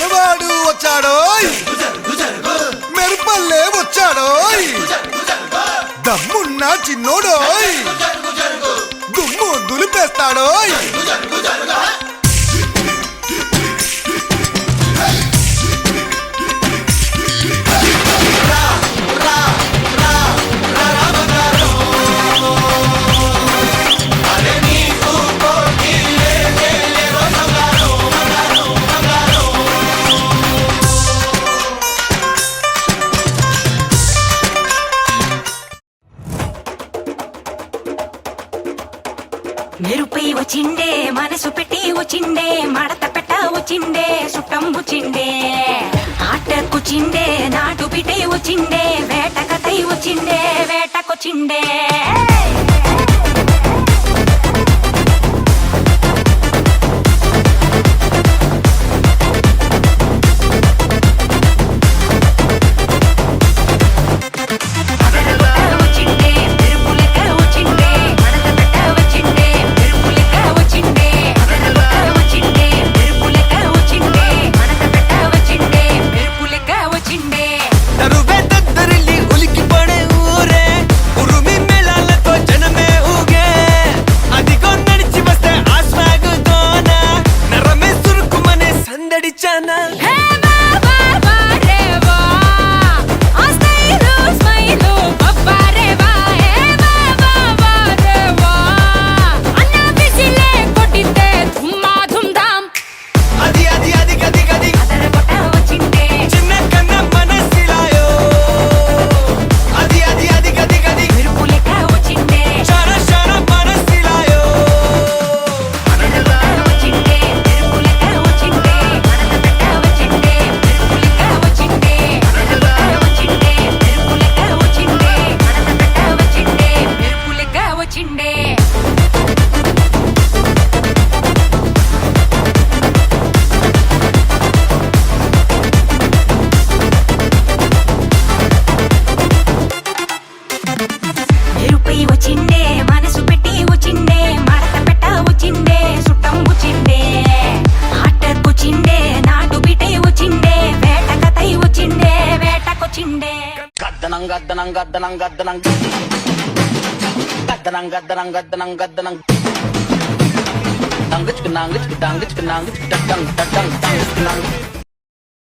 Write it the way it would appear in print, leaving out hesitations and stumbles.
మనవాడు వచ్చాడోయ్, మెరుపల్లే వచ్చాడోయ్, దమ్మున్న చిన్నోడోయ్, దుమ్ము దులిపేస్తాడోయ్. మెరుపై వచ్చిండే మనసు పెట్టి వచ్చిండే మడత పెట్ట వచ్చిండే సుట్టం వచ్చిండే ఆట కూర్చిండే నాటు బిడ్డే వచ్చిండే వేట కథై వచ్చిండే వేటకొచ్చిండే. వచ్చిండే మనసు పెట్టి వచ్చిండే మడత పెట్ట వచ్చిండే సుట్టం వచ్చిండే ఆట కూర్చిండే నాటు బిడ్డే వచ్చిండే వేట కథై వచ్చిండే వేటకొచ్చిండే. గద్దనం గద్దనం గద్దనం గద్దనం గద్దనం గద్దనం గద్దనం గద్దనం దంగచ్కు నాంగచ్కు దంగచ్కు నాంగచ్కు టట్టం టట్టం దంగచ్కు నాంగ